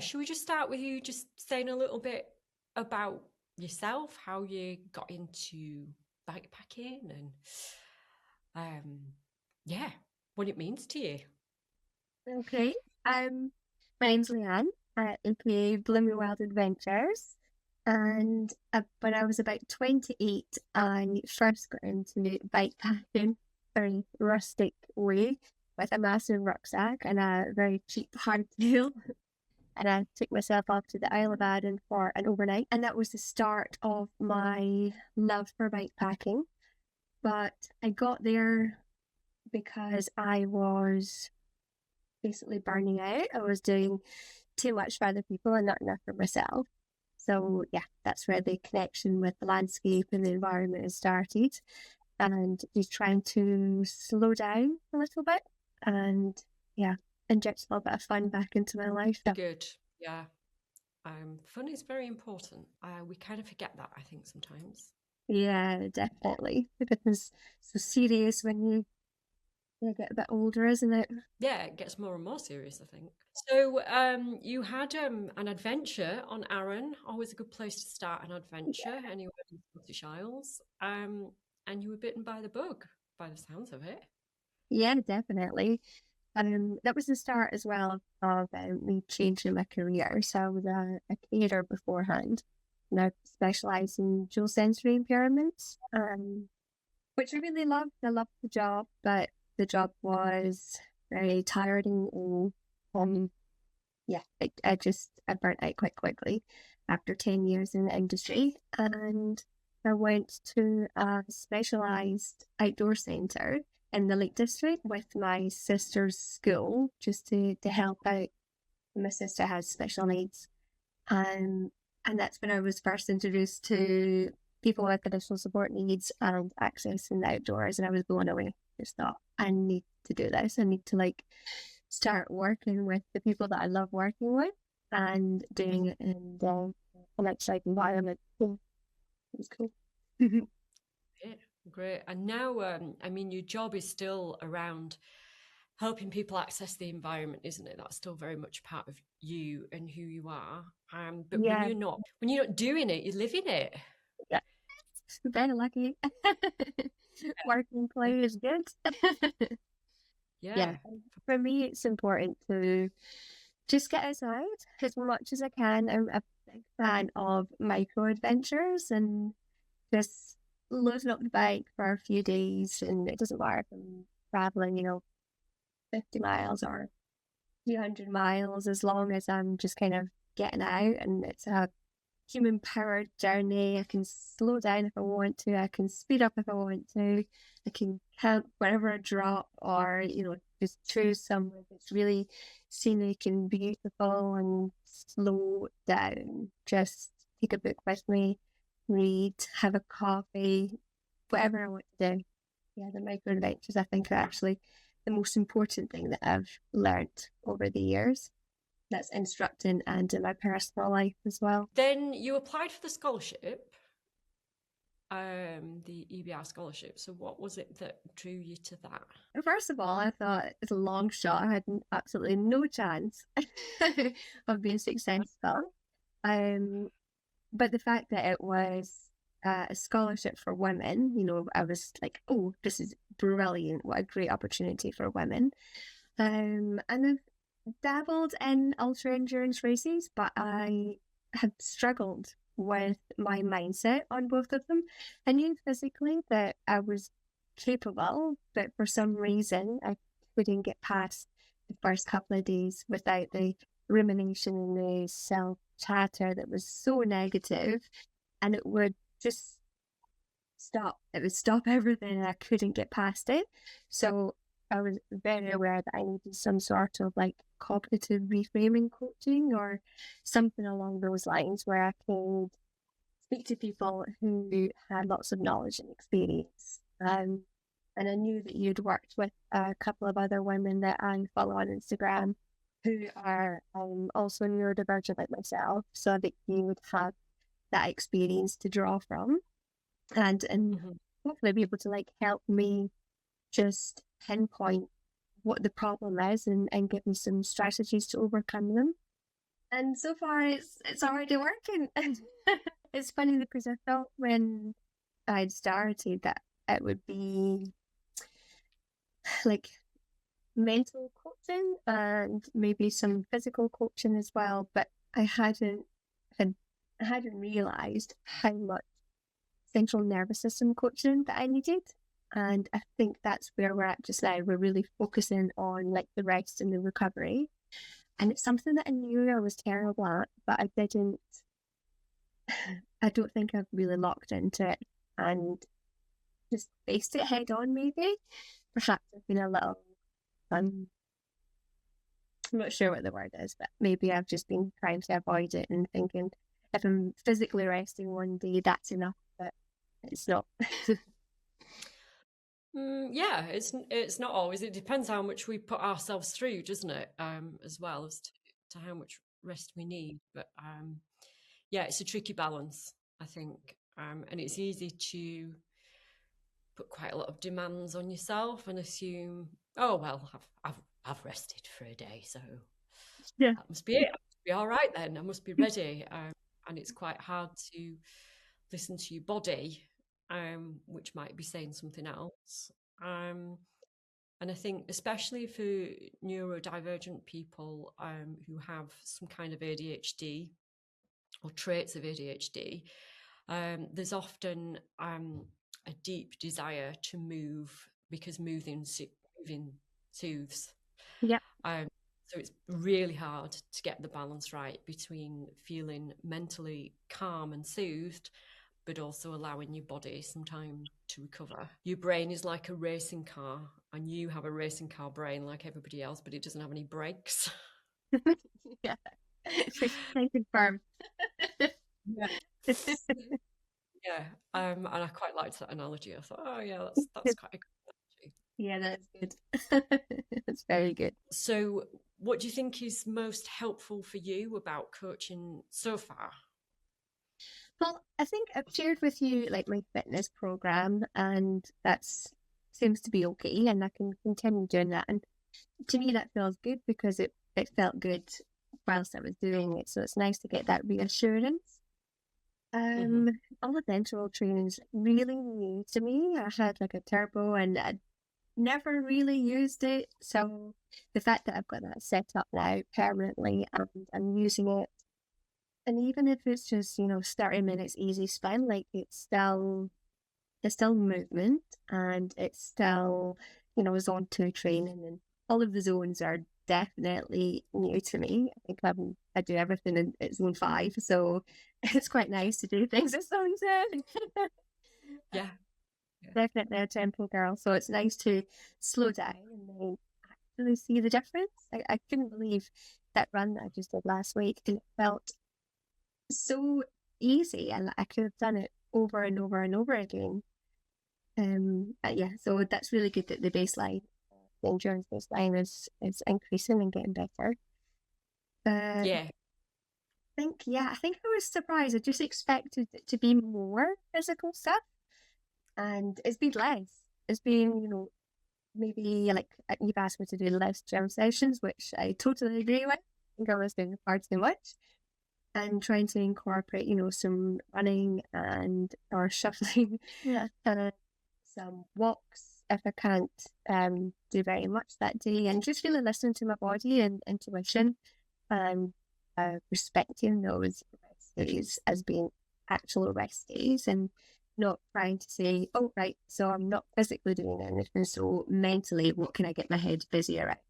should we just start with you just saying a little bit about yourself, how you got into bikepacking and yeah, what it means to you. Okay. My name's Leanne, aka Bloomy Wild Adventures. And when I was about 28, I first got into bikepacking, very rustic way, with a massive rucksack and a very cheap hardtail. And I took myself off to the Isle of Aden for an overnight. And that was the start of my love for bikepacking. But I got there because I was basically burning out. I was doing too much for other people and not enough for myself. So yeah, that's where the connection with the landscape and the environment has started. And just trying to slow down a little bit and yeah, inject a little bit of fun back into my life. Good. Yeah. Fun is very important. We kind of forget that, I think, sometimes. Yeah, definitely. Because it's so serious when you get a bit older, isn't it? Yeah, it gets more and more serious, I think. So, you had an adventure on Arran. Always a good place to start an adventure, anywhere in the Scottish Isles. And you were bitten by the bug, by the sounds of it. Yeah, definitely. That was the start as well of me changing my career. So I was a caterer beforehand, and I specialised in dual sensory impairments, which I really loved. I loved the job, but the job was very tiring and yeah, I burnt out quite quickly after 10 years in the industry, and I went to a specialised outdoor centre in the Lake District with my sister's school just to help out. My sister has special needs, um, and that's when I was first introduced to people with additional support needs and access in the outdoors, and I was blown away. Just thought, I need to do this. I need to start working with the people that I love working with and doing it in an outside environment. So it was cool. Great, great. And now, I mean, your job is still around helping people access the environment, isn't it? That's still very much part of you and who you are. But Yeah, when you're not doing it, you live in it. yeah. Very lucky. Working play is good. Yeah. Yeah. For me, it's important to just get outside as much as I can. I'm a big fan of micro adventures and just loading up the bike for a few days. And it doesn't matter if I'm traveling, 50 miles or 200 miles, as long as I'm just kind of getting out and it's a human powered journey. I can slow down if I want to, I can speed up if I want to, I can camp wherever I drop, or just choose somewhere that's really scenic and beautiful and slow down. Just take a book with me, read, have a coffee, whatever I want to do. Yeah, the micro adventures I think are actually the most important thing that I've learned over the years. That's instructing and in my personal life as well. Then you applied for the scholarship, the EBR scholarship. So what was it that drew you to that? First of all, I thought it's a long shot. I had absolutely no chance of being successful. Um, but the fact that it was a scholarship for women, I was like, oh, this is brilliant. What a great opportunity for women. And I've dabbled in ultra endurance races, but I have struggled with my mindset on both of them. I knew physically that I was capable, but for some reason I couldn't get past the first couple of days without the rumination and the self chatter that was so negative, and it would just stop. It would stop everything, and I couldn't get past it. So I was very aware that I needed some sort of cognitive reframing coaching or something along those lines where I could speak to people who had lots of knowledge and experience. And I knew that you'd worked with a couple of other women that I follow on Instagram who are also neurodivergent like myself, so that you would have that experience to draw from and hopefully be able to help me just pinpoint what the problem is and give me some strategies to overcome them. And so far, it's already working. It's funny because I thought when I'd started that it would be like mental coaching and maybe some physical coaching as well, but had I hadn't realized how much central nervous system coaching that I needed. And I think that's where we're at just now. We're really focusing on like the rest and the recovery. And it's something that I knew I was terrible at, but I don't think I've really locked into it and just faced it head on, maybe. Perhaps I've been a little, um, I'm not sure what the word is, but maybe I've just been trying to avoid it and thinking if I'm physically resting one day, that's enough, but it's not. Yeah, it's not always. It depends how much we put ourselves through, doesn't it? As well as to how much rest we need. But yeah, it's a tricky balance, I think, and it's easy to put quite a lot of demands on yourself and assume, oh well, I've rested for a day, so Yeah. that must be it. I must be all right then. I must be ready. And it's quite hard to listen to your body, which might be saying something else. Um, and I think, especially for neurodivergent people who have some kind of ADHD or traits of ADHD, there's often a deep desire to move because moving soothes. Yeah. Um, so it's really hard to get the balance right between feeling mentally calm and soothed, but also allowing your body some time to recover. Your brain is like a racing car, and you have a racing car brain like everybody else, but it doesn't have any brakes. Yeah. I confirm. Yeah. Yeah, and I quite liked that analogy. I thought, oh yeah, that's quite a good analogy. Yeah, that's good. That's very good. So, what do you think is most helpful for you about coaching so far? Well, I think I've shared with you like my fitness program, and that's seems to be okay, and I can continue doing that. And to me, that feels good because it felt good whilst I was doing it. So it's nice to get that reassurance. Hmm. Um, all the dental training is really new to me. I had like a turbo, and I never really used it. So the fact that I've got that set up now permanently and I'm using it, and even if it's just, 30 minutes easy spin, like it's still movement and it's still, zone two training and all of the zones are definitely new to me. I think I do everything in at zone five. So it's quite nice to do things at zone 10. Yeah, yeah, Definitely a tempo girl. So it's nice to slow down and then actually see the difference. I couldn't believe that run that I just did last week. And it felt so easy and I could have done it over and over and over again. Yeah, so that's really good that the endurance baseline is increasing and getting better. yeah, I think I was surprised. I just expected it to be more physical stuff, and it's been less. It's been, maybe like you've asked me to do less gym sessions, which I totally agree with. I think I was doing far too much. And trying to incorporate, some running and or shuffling, yeah, some walks if I can't do very much that day, and just really listening to my body and intuition, and respecting those rest days as being actual rest days, and not trying to say, oh right, so I'm not physically doing anything, so mentally, what can I get my head busier at?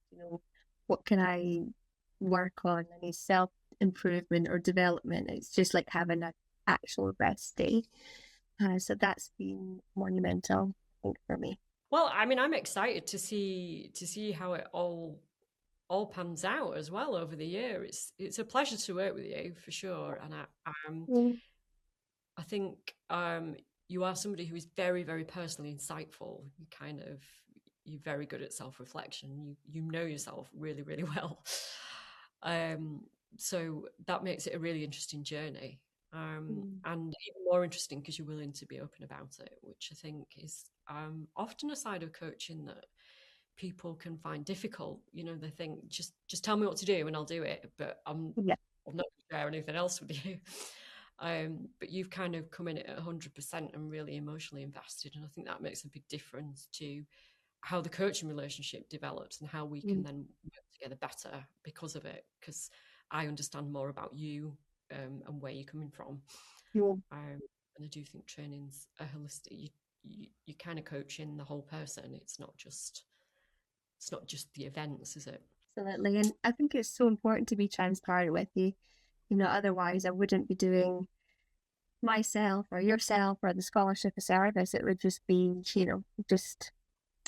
What can I work on? Any self improvement or development? It's just like having an actual rest day. So that's been monumental, I think, for me. well, I mean, I'm excited to see how it all pans out as well over the year. It's a pleasure to work with you for sure, and Mm. I think you are somebody who is very, very personally insightful. You're very good at self reflection. You know yourself really, really well. Um, so that makes it a really interesting journey, Mm. and even more interesting because you're willing to be open about it, which I think is often a side of coaching that people can find difficult. They think just tell me what to do and I'll do it, but Yeah. I'm not going to share anything else with you. But you've kind of come in at 100% and really emotionally invested. And I think that makes a big difference to how the coaching relationship develops and how we can Mm. then work together better because of it. Because I understand more about you, and where you're coming from. Yeah. And I do think training's a holistic. You kind of coaching the whole person. It's not just the events, is it? Absolutely. And I think it's so important to be transparent with you. You know, otherwise I wouldn't be doing myself or yourself or the scholarship a service. It would just be, just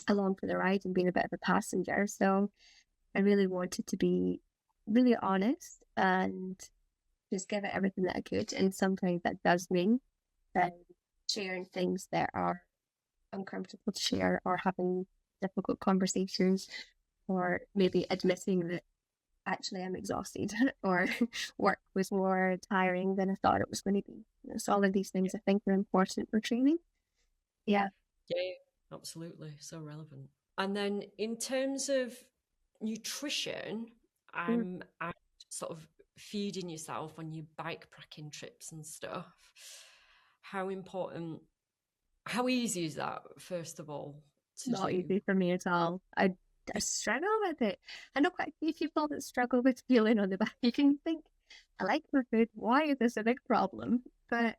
along for the ride and being a bit of a passenger. So I really wanted to be really honest and just give it everything that I could. And sometimes that does mean that sharing things that are uncomfortable to share or having difficult conversations or maybe admitting that actually I'm exhausted or work was more tiring than I thought it was going to be. So all of these things I think are important for training. Yeah. Yeah, yeah, absolutely. So relevant. And then in terms of nutrition, Mm. and sort of feeding yourself on your bike packing trips and stuff, how important, how easy is that, first of all, to Not do? easy for me at all. I struggle with it. I know quite a few people that struggle with feeling on the back. You can think, I like my food. Why is this a big problem? But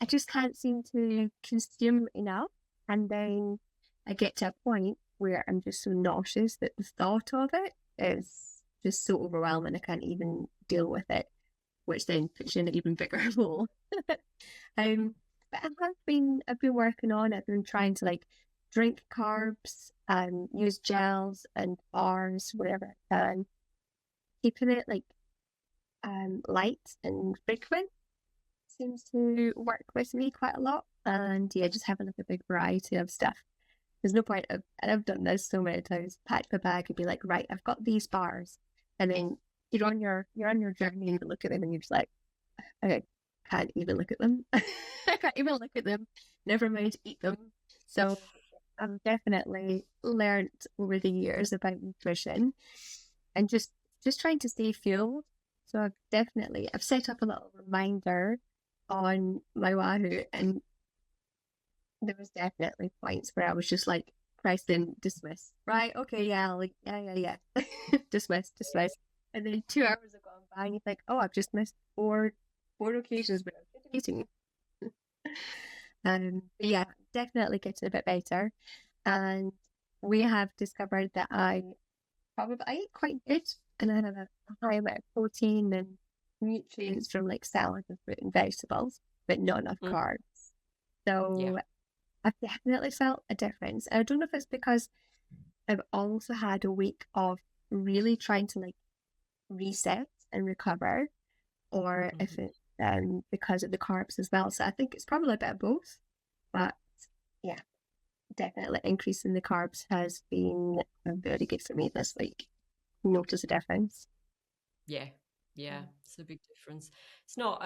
I just can't seem to consume enough. And then I get to a point where I'm just so nauseous that the thought of it is just so overwhelming. I can't even deal with it, which then puts you in an even bigger hole. um, but I've been working on it. I've been trying to like drink carbs and use gels and bars wherever I can, keeping it like light and frequent seems to work with me quite a lot. And yeah, just having like a big variety of stuff. There's no point of, and I've done this so many times, pack my bag and be like, right, I've got these bars. And then you're on your journey and you look at them and you're just like, I can't even look at them. I can't even look at them. Never mind eat them. So I've definitely learned over the years about nutrition and just trying to stay fueled. So I've set up a little reminder on my Wahoo, and there was definitely points where I was just like pressing dismiss. Right, okay, yeah, like yeah. dismiss. And then 2 hours have gone by and you think, oh, I've just missed four occasions where I've been eating. But yeah, definitely getting a bit better. And we have discovered that I eat quite good and I have a high amount of protein and nutrients from like salad and fruit and vegetables, but not enough Mm, carbs. yeah. So I've definitely felt a difference. I don't know if it's because I've also had a week of really trying to like reset and recover, or if Mhm. it's because of the carbs as well. So I think it's probably a bit of both. But yeah, definitely increasing the carbs has been very good for me this week. Notice a difference. Yeah, yeah, it's a big difference. It's not,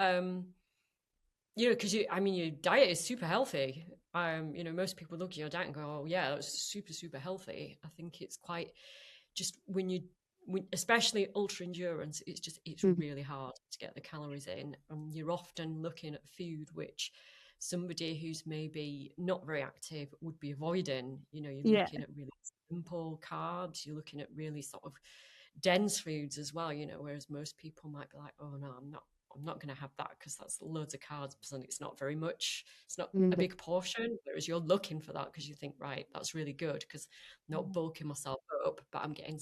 because I mean, your diet is super healthy. Most people look at your diet and go, "Oh, yeah, that's super, super healthy." I think it's quite just especially ultra endurance, it's Mm. really hard to get the calories in, and you're often looking at food which somebody who's maybe not very active would be avoiding. You're Yeah. looking at really simple carbs. You're looking at really sort of dense foods as well, whereas most people might be like, oh no, I'm not going to have that because that's loads of carbs and it's not very much. It's not a Mm. big portion. Whereas you're looking for that because you think, right, that's really good because I'm not bulking myself up, but I'm getting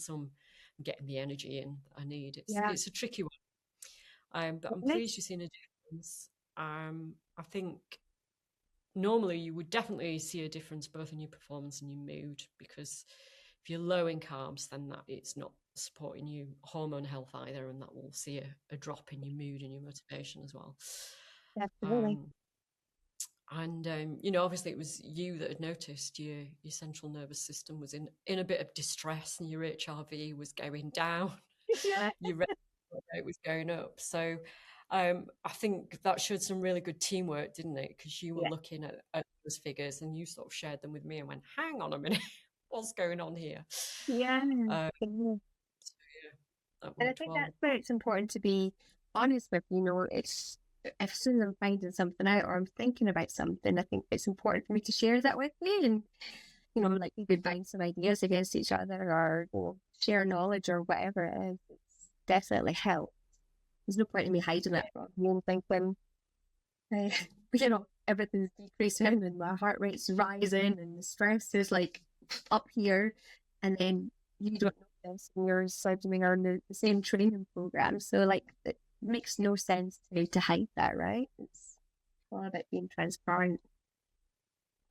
the energy in I need. It's Yeah. it's a tricky one. But I'm Really? pleased you've seen a difference. I think normally you would definitely see a difference both in your performance and your mood, because if you're low in carbs, then that it's not supporting you hormone health either, and that will see a drop in your mood and your motivation as well. Definitely. um, and obviously it was you that had noticed your central nervous system was in a bit of distress, and your HRV was going down. Yeah. Your red rate was going up. So I think that showed some really good teamwork, didn't it? Because you were Yeah. looking at those figures and you sort of shared them with me and went, hang on a minute, what's going on here? Yeah. Um, Yeah. so yeah, that And I worked think well. that's where it's important to be honest with, it's, as soon as I'm finding something out or I'm thinking about something, I think it's important for me to share that with you. And, like we could bounce some ideas against each other or share knowledge or whatever it is. It's definitely helped. There's no point in me hiding it from you and thinking, uh, everything's decreasing and my heart rate's rising and the stress is like up here. And then you don't know this and you're doing on the same training program. So like it makes no sense to hide that, right? It's all about being transparent.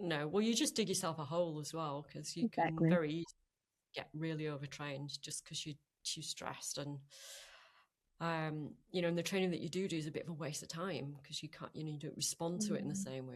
No, well, you just dig yourself a hole as well because you can Exactly. very easily get really overtrained just because you're too stressed. And and the training that you do is a bit of a waste of time because you can't, you don't respond to it in the Mm. same way.